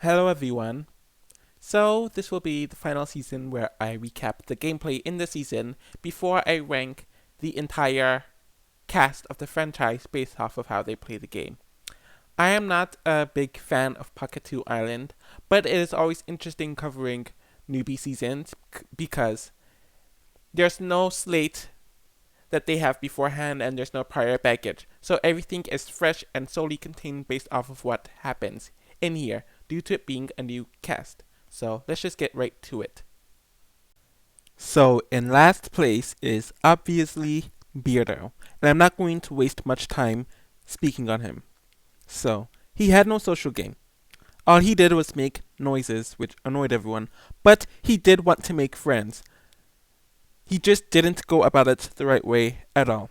Hello everyone. So this will be the final season where I recap the gameplay in the season before I rank the entire cast of the franchise based off of how they play the game. I am not a big fan of Pahkitew Island, but it is always interesting covering newbie seasons because there's no slate that they have beforehand and there's no prior baggage. So everything is fresh and solely contained based off of what happens in here due to it being a new cast. So let's just get right to it. So in last place is obviously Beardo, and I'm not going to waste much time speaking on him. So he had no social game. All he did was make noises, which annoyed everyone, but he did want to make friends. He just didn't go about it the right way at all.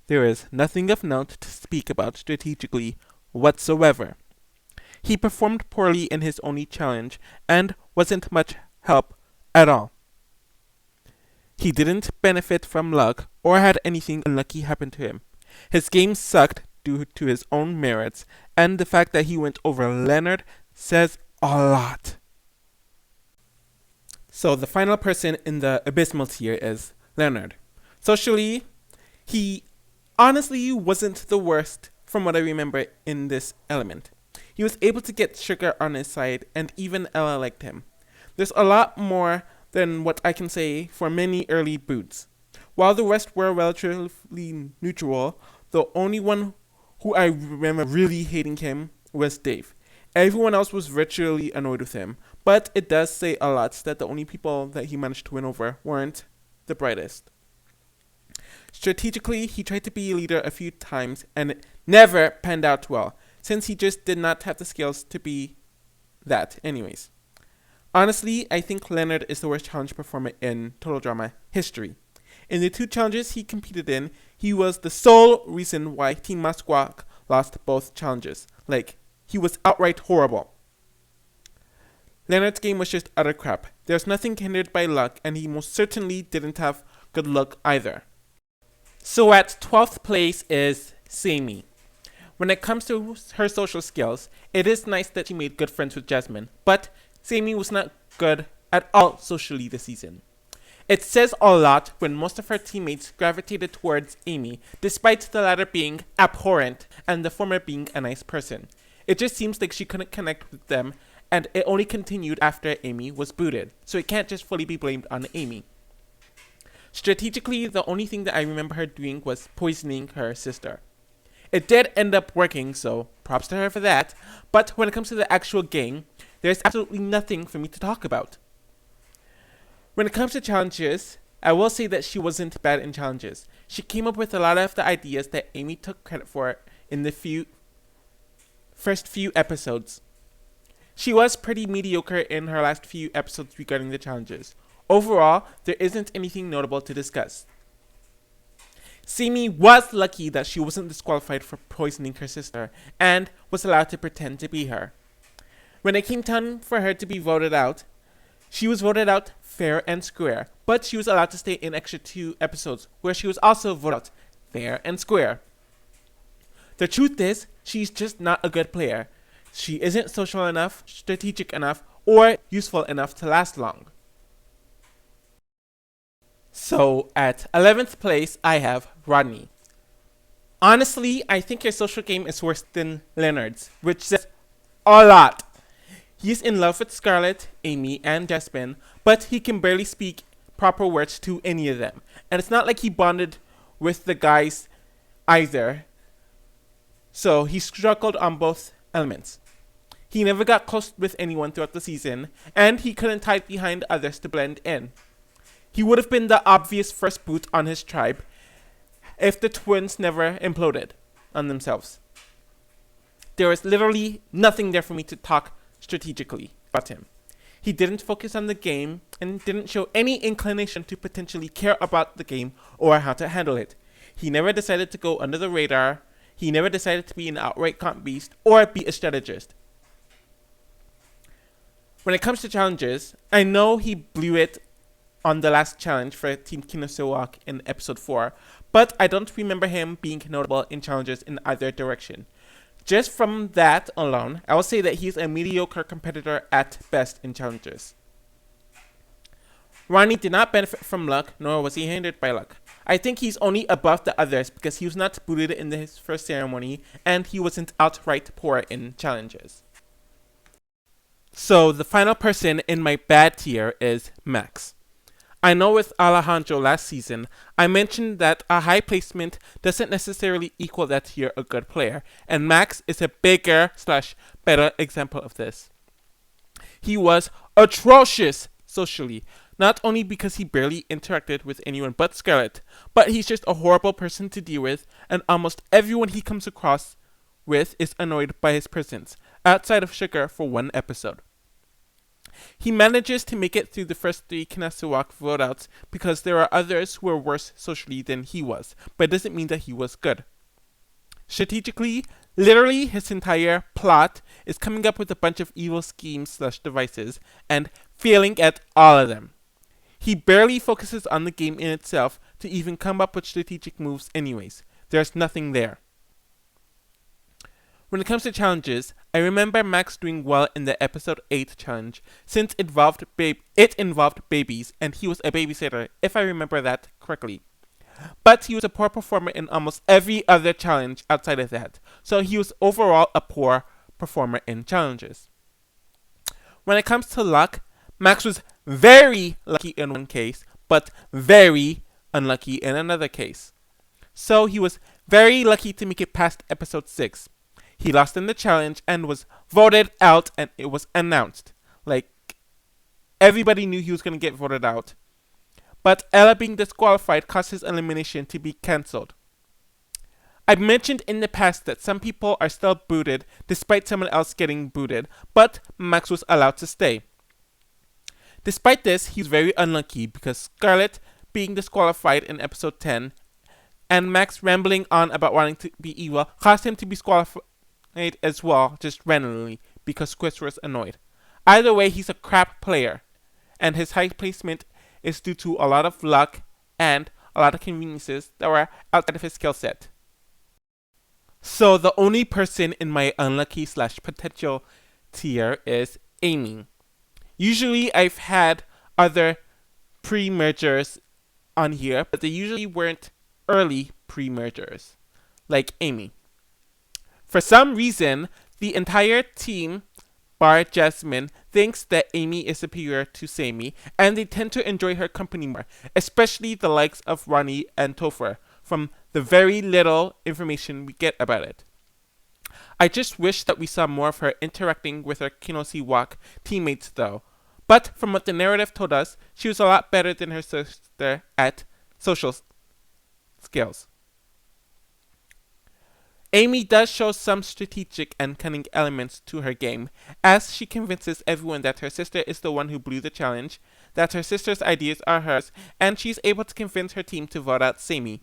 There is nothing of note to speak about strategically whatsoever. He performed poorly in his only challenge and wasn't much help at all. He didn't benefit from luck or had anything unlucky happen to him. His game sucked due to his own merits, and the fact that he went over Leonard says a lot. So the final person in the abysmal tier is Leonard. Socially, he honestly wasn't the worst from what I remember in this element. He was able to get Sugar on his side, and even Ella liked him. There's a lot more than what I can say for many early boots. While the rest were relatively neutral, the only one who I remember really hating him was Dave. Everyone else was virtually annoyed with him, but it does say a lot that the only people that he managed to win over weren't the brightest. Strategically, he tried to be a leader a few times and it never panned out well, since he just did not have the skills to be that anyways. Honestly, I think Leonard is the worst challenge performer in Total Drama history. In the two challenges he competed in, he was the sole reason why Team Masquak lost both challenges. He was outright horrible. Leonard's game was just utter crap. There's nothing hindered by luck, and he most certainly didn't have good luck either. So at 12th place is Simi. When it comes to her social skills, it is nice that she made good friends with Jasmine, but Simi was not good at all socially this season. It says a lot when most of her teammates gravitated towards Amy, despite the latter being abhorrent and the former being a nice person. It just seems like she couldn't connect with them, and it only continued after Amy was booted, so it can't just fully be blamed on Amy. Strategically, the only thing that I remember her doing was poisoning her sister. It did end up working, so props to her for that, but when it comes to the actual game, there's absolutely nothing for me to talk about. When it comes to challenges, I will say that she wasn't bad in challenges. She came up with a lot of the ideas that Amy took credit for in the first few episodes. She was pretty mediocre in her last few episodes regarding the challenges. Overall, there isn't anything notable to discuss. Simi was lucky that she wasn't disqualified for poisoning her sister and was allowed to pretend to be her. When it came time for her to be voted out, she was voted out fair and square, but she was allowed to stay in extra 2 episodes where she was also voted out fair and square. The truth is, she's just not a good player. She isn't social enough, strategic enough, or useful enough to last long. So at 11th place, I have Ronnie. Honestly, I think your social game is worse than Leonard's, which says a lot. He's in love with Scarlett, Amy, and Jasmine, but he can barely speak proper words to any of them. And it's not like he bonded with the guys either. So he struggled on both elements. He never got close with anyone throughout the season, and he couldn't hide behind others to blend in. He would have been the obvious first boot on his tribe if the twins never imploded on themselves. There was literally nothing there for me to talk strategically about him. He didn't focus on the game and didn't show any inclination to potentially care about the game or how to handle it. He never decided to go under the radar. He never decided to be an outright comp beast or be a strategist. When it comes to challenges, I know he blew it on the last challenge for Team Kinosewak in episode 4, but I don't remember him being notable in challenges in either direction. Just from that alone, I will say that he's a mediocre competitor at best in challenges. Ronnie did not benefit from luck, nor was he hindered by luck. I think he's only above the others because he was not booted in his first ceremony, and he wasn't outright poor in challenges. So the final person in my bad tier is Max. I know with Alejandro last season, I mentioned that a high placement doesn't necessarily equal that you're a good player, and Max is a bigger/better example of this. He was atrocious socially, not only because he barely interacted with anyone but Scarlett, but he's just a horrible person to deal with, and almost everyone he comes across with is annoyed by his presence, outside of Sugar for one episode. He manages to make it through the first 3 Kinesiwak vote-outs because there are others who are worse socially than he was, but it doesn't mean that he was good. Strategically, literally his entire plot is coming up with a bunch of evil schemes/devices and failing at all of them. He barely focuses on the game in itself to even come up with strategic moves anyways. There's nothing there. When it comes to challenges, I remember Max doing well in the episode 8 challenge, since it involved babies, and he was a babysitter, if I remember that correctly. But he was a poor performer in almost every other challenge outside of that, so he was overall a poor performer in challenges. When it comes to luck, Max was very lucky in one case, but very unlucky in another case. So he was very lucky to make it past episode 6. He lost in the challenge and was voted out, and it was announced. Like, everybody knew he was going to get voted out. But Ella being disqualified caused his elimination to be cancelled. I've mentioned in the past that some people are still booted despite someone else getting booted, but Max was allowed to stay. Despite this, he was very unlucky because Scarlett being disqualified in episode 10 and Max rambling on about wanting to be evil caused him to be disqualified as well, just randomly, because Chris was annoyed. Either way, he's a crap player, and his high placement is due to a lot of luck and a lot of conveniences that were outside of his skill set. So the only person in my unlucky/potential tier is Amy. Usually I've had other pre-mergers on here, but they usually weren't early pre-mergers, like Amy. For some reason, the entire team, bar Jasmine, thinks that Amy is superior to Simi, and they tend to enjoy her company more, especially the likes of Ronnie and Topher, from the very little information we get about it. I just wish that we saw more of her interacting with her Kinesiwak teammates though, but from what the narrative told us, she was a lot better than her sister at social skills. Amy does show some strategic and cunning elements to her game, as she convinces everyone that her sister is the one who blew the challenge, that her sister's ideas are hers, and she's able to convince her team to vote out Simi.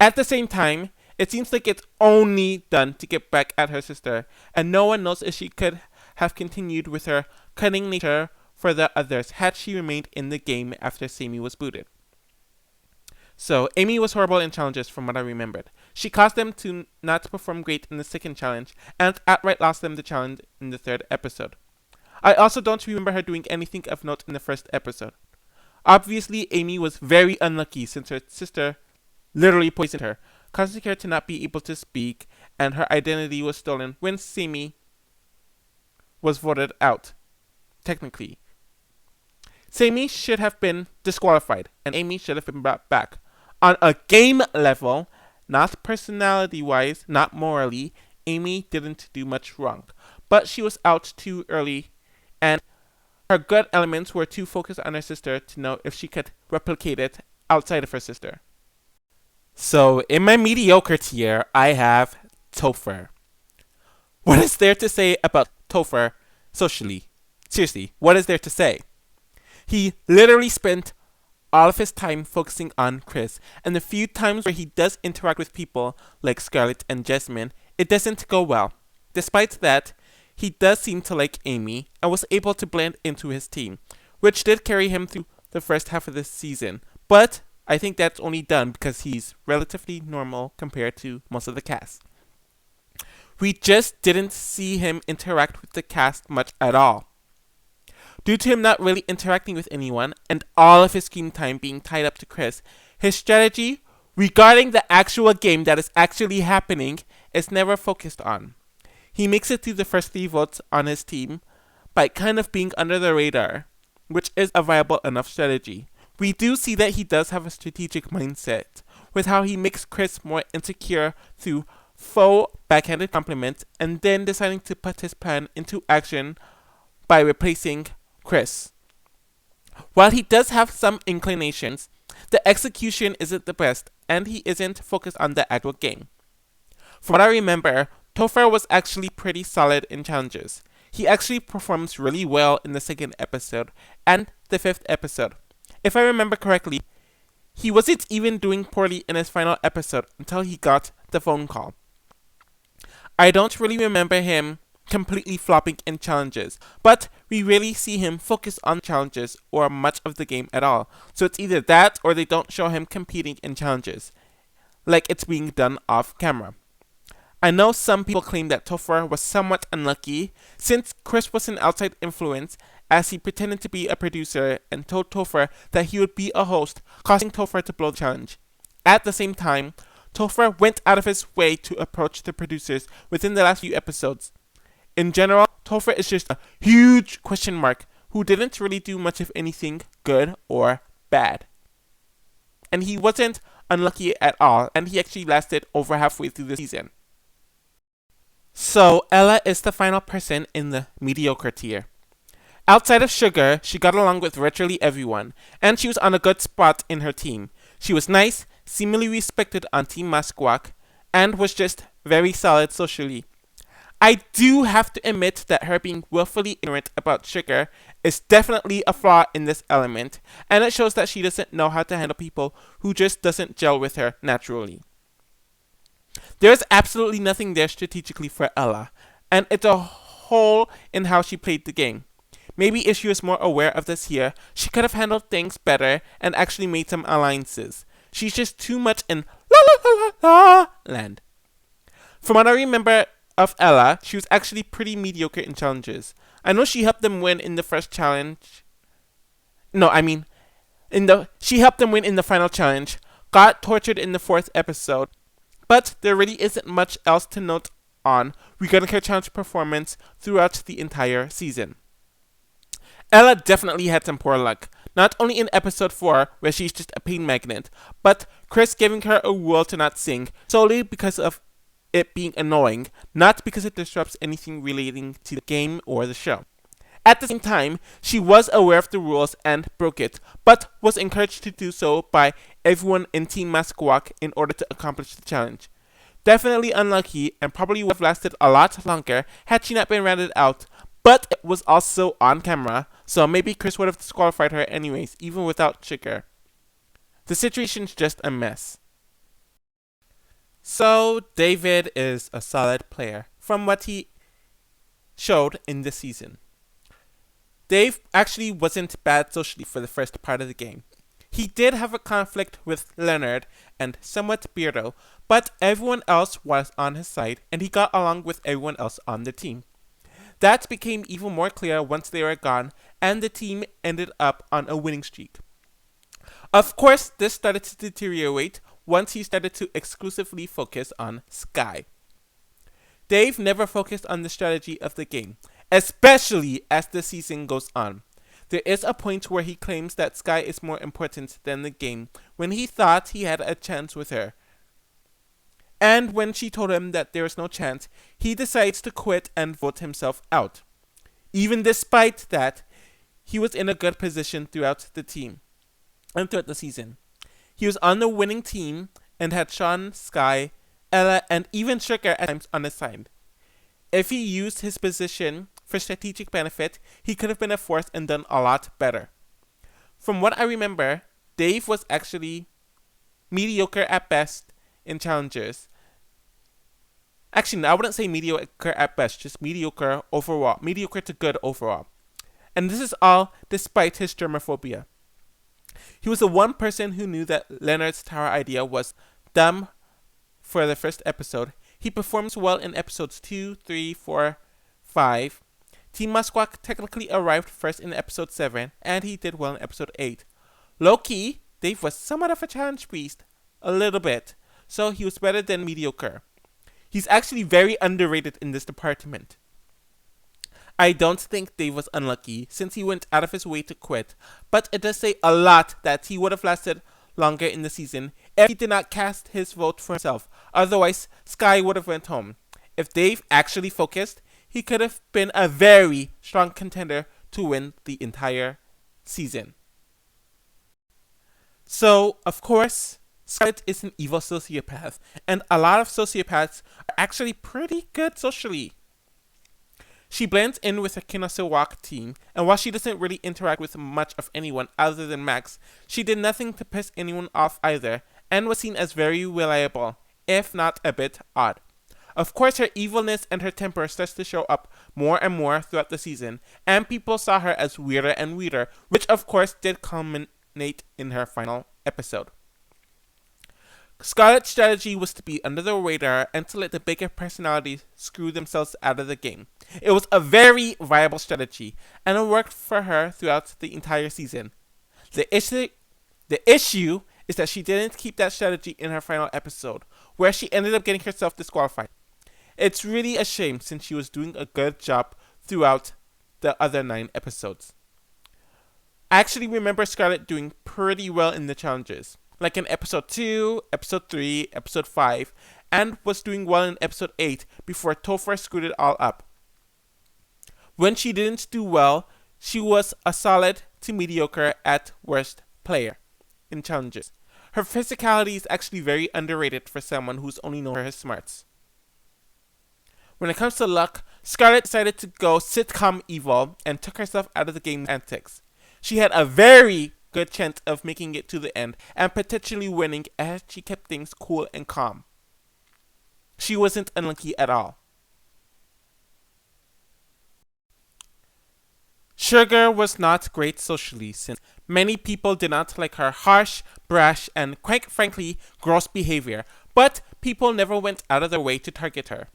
At the same time, it seems like it's only done to get back at her sister, and no one knows if she could have continued with her cunning nature for the others had she remained in the game after Simi was booted. So, Amy was horrible in challenges from what I remembered. She caused them to not perform great in the second challenge, and outright lost them the challenge in the 3rd episode. I also don't remember her doing anything of note in the 1st episode. Obviously, Amy was very unlucky since her sister literally poisoned her, causing her to not be able to speak, and her identity was stolen when Simi was voted out, technically. Simi should have been disqualified, and Amy should have been brought back. On a game level, not personality-wise, not morally, Amy didn't do much wrong. But she was out too early, and her good elements were too focused on her sister to know if she could replicate it outside of her sister. So, in my mediocre tier, I have Topher. What is there to say about Topher socially? Seriously, what is there to say? He literally spent all of his time focusing on Chris, and the few times where he does interact with people like Scarlett and Jasmine, it doesn't go well. Despite that, he does seem to like Amy and was able to blend into his team, which did carry him through the first half of this season. But I think that's only done because he's relatively normal compared to most of the cast. We just didn't see him interact with the cast much at all. Due to him not really interacting with anyone, and all of his screen time being tied up to Chris, his strategy regarding the actual game that is actually happening is never focused on. He makes it through the first 3 votes on his team by kind of being under the radar, which is a viable enough strategy. We do see that he does have a strategic mindset, with how he makes Chris more insecure through faux backhanded compliments and then deciding to put his plan into action by replacing Chris. While he does have some inclinations, the execution isn't the best and he isn't focused on the actual game. From what I remember, Topher was actually pretty solid in challenges. He actually performs really well in the 2nd episode and the 5th episode. If I remember correctly, he wasn't even doing poorly in his final episode until he got the phone call. I don't really remember him completely flopping in challenges, but we rarely see him focus on challenges or much of the game at all. So it's either that or they don't show him competing in challenges, like it's being done off camera. I know some people claim that Topher was somewhat unlucky since Chris was an outside influence as he pretended to be a producer and told Topher that he would be a host, causing Topher to blow the challenge. At the same time, Topher went out of his way to approach the producers within the last few episodes. In general, Topher is just a huge question mark who didn't really do much of anything good or bad. And he wasn't unlucky at all, and he actually lasted over halfway through the season. So, Ella is the final person in the mediocre tier. Outside of Sugar, she got along with virtually everyone, and she was on a good spot in her team. She was nice, seemingly respected on Team Masquak, and was just very solid socially. I do have to admit that her being willfully ignorant about Sugar is definitely a flaw in this element, and it shows that she doesn't know how to handle people who just doesn't gel with her naturally. There's absolutely nothing there strategically for Ella, and it's a hole in how she played the game. Maybe if she was more aware of this here, she could have handled things better and actually made some alliances. She's just too much in la la la la la land. From what I remember of Ella, she was actually pretty mediocre in challenges. I know she helped them win in the first challenge. She helped them win in the final challenge, got tortured in the 4th episode, but there really isn't much else to note on regarding her challenge performance throughout the entire season. Ella definitely had some poor luck, not only in episode 4, where she's just a pain magnet, but Chris giving her a rule to not sing solely because of it being annoying, not because it disrupts anything relating to the game or the show. At the same time, she was aware of the rules and broke it, but was encouraged to do so by everyone in Team Masquak in order to accomplish the challenge. Definitely unlucky, and probably would have lasted a lot longer had she not been rounded out, but it was also on camera, so maybe Chris would have disqualified her anyways, even without Sugar. The situation's just a mess. So, David is a solid player, from what he showed in this season. Dave actually wasn't bad socially for the first part of the game. He did have a conflict with Leonard and somewhat Beardo, but everyone else was on his side and he got along with everyone else on the team. That became even more clear once they were gone and the team ended up on a winning streak. Of course, this started to deteriorate once he started to exclusively focus on Skye. Dave never focused on the strategy of the game, especially as the season goes on. There is a point where he claims that Skye is more important than the game when he thought he had a chance with her. And when she told him that there is no chance, he decides to quit and vote himself out. Even despite that, he was in a good position throughout the team and throughout the season. He was on the winning team and had Sean, Skye, Ella, and even Sugar at times on his side. If he used his position for strategic benefit, he could have been a force and done a lot better. From what I remember, Dave was actually mediocre at best in challenges. Actually, no, I wouldn't say mediocre at best, just mediocre overall. Mediocre to good overall. And this is all despite his germophobia. He was the one person who knew that Leonard's tower idea was dumb for the first episode. He performs well in episodes 2, 3, 4, 5. Team Musquack technically arrived first in episode 7, and he did well in episode 8. Low-key, Dave was somewhat of a challenge beast, a little bit, so he was better than mediocre. He's actually very underrated in this department. I don't think Dave was unlucky since he went out of his way to quit, but it does say a lot that he would have lasted longer in the season if he did not cast his vote for himself. Otherwise, Skye would have went home. If Dave actually focused, he could have been a very strong contender to win the entire season. So, of course, Scarlett is an evil sociopath, and a lot of sociopaths are actually pretty good socially. She blends in with the Kinosawak team, and while she doesn't really interact with much of anyone other than Max, she did nothing to piss anyone off either, and was seen as very reliable, if not a bit odd. Of course, her evilness and her temper starts to show up more and more throughout the season, and people saw her as weirder and weirder, which of course did culminate in her final episode. Scarlett's strategy was to be under the radar and to let the bigger personalities screw themselves out of the game. It was a very viable strategy, and it worked for her throughout the entire season. The issue is that she didn't keep that strategy in her final episode, where she ended up getting herself disqualified. It's really a shame since she was doing a good job throughout the other 9 episodes. I actually remember Scarlett doing pretty well in the challenges, like in episode 2, episode 3, episode 5, and was doing well in episode 8 before Topher screwed it all up. When she didn't do well, she was a solid to mediocre at worst player in challenges. Her physicality is actually very underrated for someone who's only known for her smarts. When it comes to luck, Scarlett decided to go sitcom evil and took herself out of the game antics. She had a very good chance of making it to the end and potentially winning as she kept things cool and calm. She wasn't unlucky at all. Sugar was not great socially since many people did not like her harsh, brash, and quite frankly, gross behavior, but people never went out of their way to target her.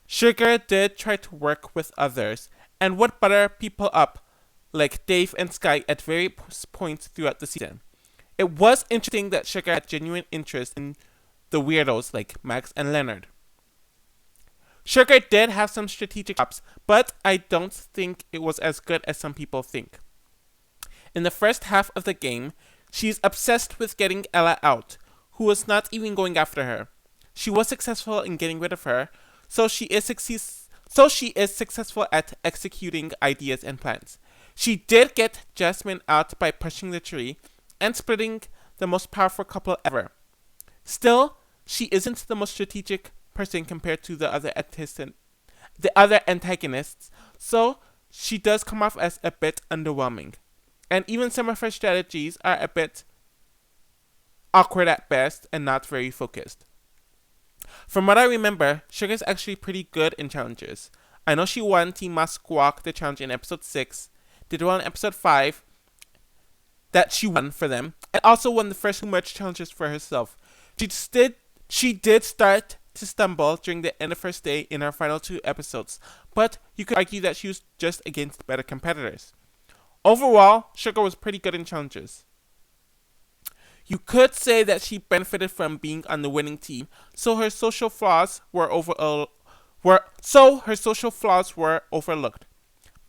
Sugar did try to work with others and would butter people up like Dave and Skye at various points throughout the season. It was interesting that Sugar had genuine interest in the weirdos like Max and Leonard. Sugar did have some strategic chops, but I don't think it was as good as some people think. In the first half of the game, she's obsessed with getting Ella out, who was not even going after her. She was successful in getting rid of her, so she is successful at executing ideas and plans. She did get Jasmine out by pushing the tree and splitting the most powerful couple ever. Still, she isn't the most strategic person compared to the other antagonists, so she does come off as a bit underwhelming. And even some of her strategies are a bit awkward at best and not very focused. From what I remember, Sugar's actually pretty good in challenges. I know she won Team Musquack the challenge in episode 6, did well in episode 5, that she won for them, and also won the first 2 merge challenges for herself. She did start to stumble during the end of her stay in her final 2 episodes, but you could argue that she was just against better competitors. Overall, Sugar was pretty good in challenges. You could say that she benefited from being on the winning team, so her social flaws were overlooked.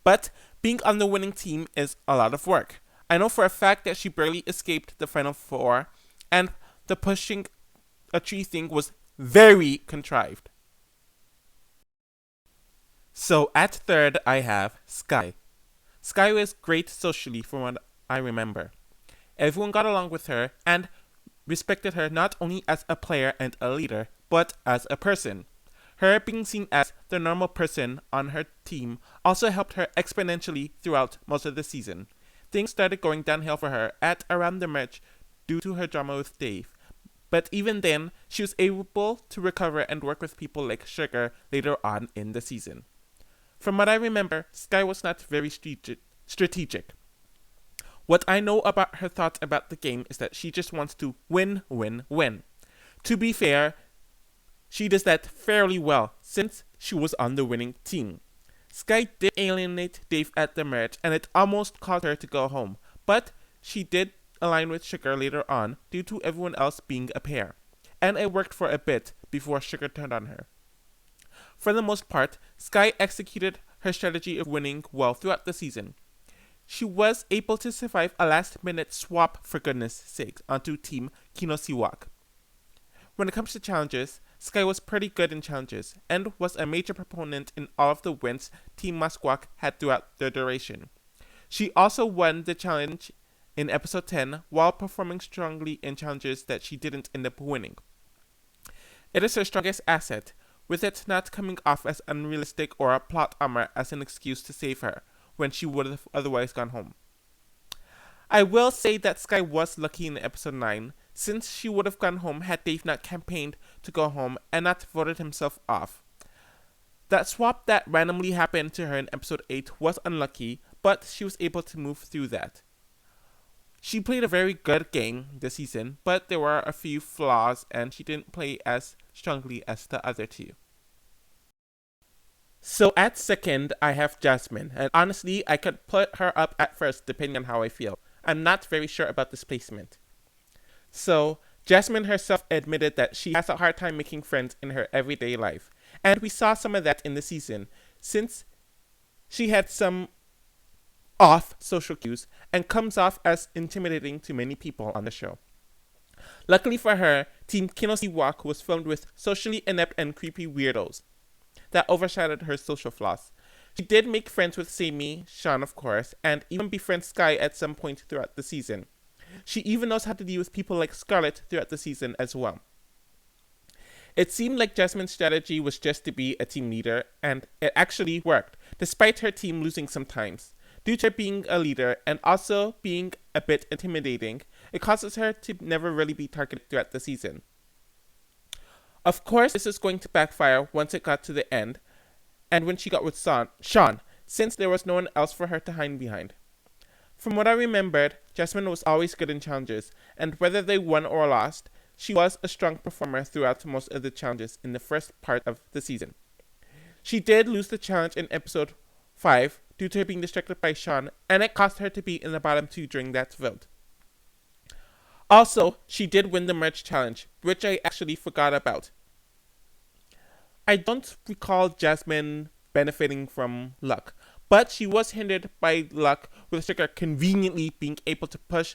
But being on the winning team is a lot of work. I know for a fact that she barely escaped the final 4, and the pushing a tree thing was very contrived. So at third, I have Skye. Skye was great socially from what I remember. Everyone got along with her and respected her not only as a player and a leader, but as a person. Her being seen as the normal person on her team also helped her exponentially throughout most of the season. Things started going downhill for her at around the merge due to her drama with Dave. But even then, she was able to recover and work with people like Sugar later on in the season. From what I remember, Skye was not very strategic. What I know about her thoughts about the game is that she just wants to win, win, win. To be fair, she does that fairly well since she was on the winning team. Skye did alienate Dave at the merge and it almost caused her to go home, but she did align with Sugar later on due to everyone else being a pair, and it worked for a bit before Sugar turned on her. For the most part, Skye executed her strategy of winning well throughout the season. She was able to survive a last-minute swap, for goodness sakes, onto Team Kinosiwak. When it comes to challenges, Skye was pretty good in challenges, and was a major proponent in all of the wins Team Masquak had throughout their duration. She also won the challenge in episode 10 while performing strongly in challenges that she didn't end up winning. It is her strongest asset, with it not coming off as unrealistic or a plot armor as an excuse to save her, when she would have otherwise gone home. I will say that Skye was lucky in episode 9, since she would have gone home had Dave not campaigned to go home and not voted himself off. That swap that randomly happened to her in episode 8 was unlucky, but she was able to move through that. She played a very good game this season, but there were a few flaws and she didn't play as strongly as the other two. So at second, I have Jasmine, and honestly, I could put her up at first depending on how I feel. I'm not very sure about this placement. So, Jasmine herself admitted that she has a hard time making friends in her everyday life, and we saw some of that in the season, since she had some off social cues and comes off as intimidating to many people on the show. Luckily for her, Team Kinosiwak was filmed with socially inept and creepy weirdos that overshadowed her social flaws. She did make friends with Simi, Sean of course, and even befriend Skye at some point throughout the season. She even knows how to deal with people like Scarlett throughout the season as well. It seemed like Jasmine's strategy was just to be a team leader, and it actually worked, despite her team losing sometimes. Due to her being a leader and also being a bit intimidating, it causes her to never really be targeted throughout the season. Of course, this is going to backfire once it got to the end, and when she got with Sean, since there was no one else for her to hide behind. From what I remembered, Jasmine was always good in challenges, and whether they won or lost, she was a strong performer throughout most of the challenges in the first part of the season. She did lose the challenge in episode 5 due to her being distracted by Sean, and it cost her to be in the bottom 2 during that vote. Also, she did win the merge challenge, which I actually forgot about. I don't recall Jasmine benefiting from luck, but she was hindered by luck with Sugar conveniently being able to push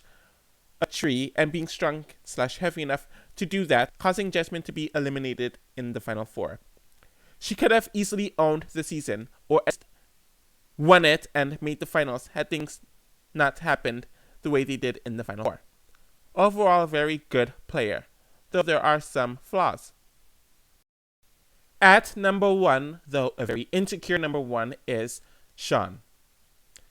a tree and being strong/heavy enough to do that, causing Jasmine to be eliminated in the final 4. She could have easily owned the season, or won it and made the finals had things not happened the way they did in the final 4. Overall, a very good player, though there are some flaws. At number 1, though a very insecure number 1, is Sean.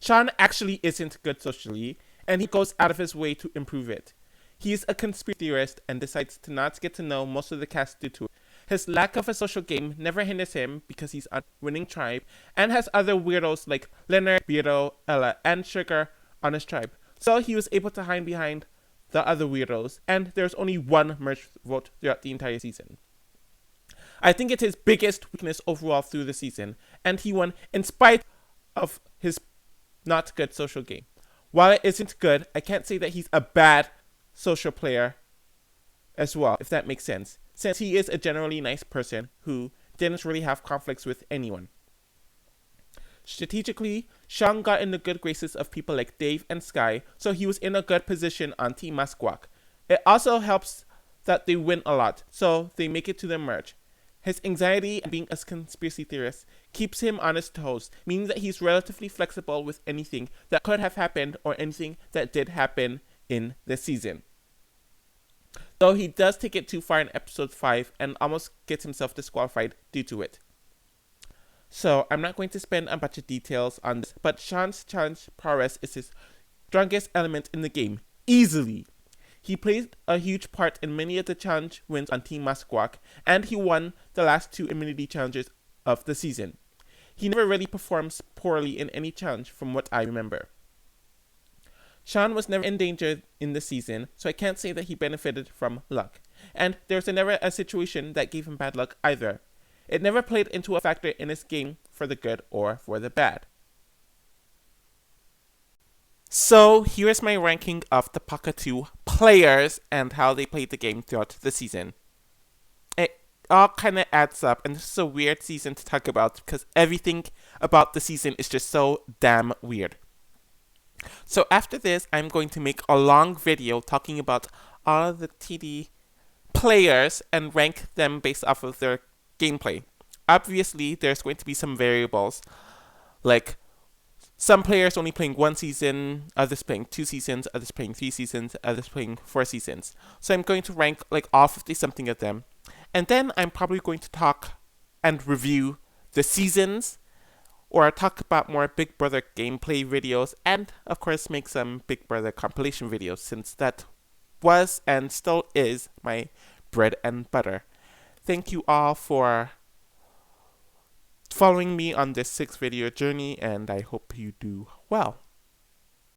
Sean actually isn't good socially, and he goes out of his way to improve it. He is a conspiracy theorist and decides to not get to know most of the cast due to it. His lack of a social game never hinders him because he's a winning tribe and has other weirdos like Leonard, Biro, Ella, and Sugar on his tribe. So he was able to hide behind the other weirdos, and there's only one merge vote throughout the entire season. I think it's his biggest weakness overall through the season, and he won in spite of his not good social game. While it isn't good, I can't say that he's a bad social player as well, if that makes sense, since he is a generally nice person who didn't really have conflicts with anyone. Strategically, Sean got in the good graces of people like Dave and Skye, so he was in a good position on Team Masquak. It also helps that they win a lot, so they make it to the merge. His anxiety and being a conspiracy theorist keeps him on his toes, meaning that he's relatively flexible with anything that could have happened or anything that did happen in the season. Though he does take it too far in episode 5 and almost gets himself disqualified due to it. So, I'm not going to spend a bunch of details on this, but Sean's challenge prowess is his strongest element in the game, easily. He played a huge part in many of the challenge wins on Team Masquak, and he won the last 2 immunity challenges of the season. He never really performs poorly in any challenge from what I remember. Sean was never in danger in the season, so I can't say that he benefited from luck. and there's never a situation that gave him bad luck either. It never played into a factor in his game for the good or for the bad. So here's my ranking of the Pahkitew players and how they played the game throughout the season. It all kind of adds up, and this is a weird season to talk about because everything about the season is just so damn weird. So after this, I'm going to make a long video talking about all of the TD players and rank them based off of their gameplay. Obviously, there's going to be some variables, like some players only playing 1 season, others playing 2 seasons, others playing 3 seasons, others playing 4 seasons. So I'm going to rank like all 50 something of them. And then I'm probably going to talk and review the seasons, or talk about more Big Brother gameplay videos, and of course make some Big Brother compilation videos, since that was and still is my bread and butter. Thank you all for following me on this 6 video journey, and I hope you do well.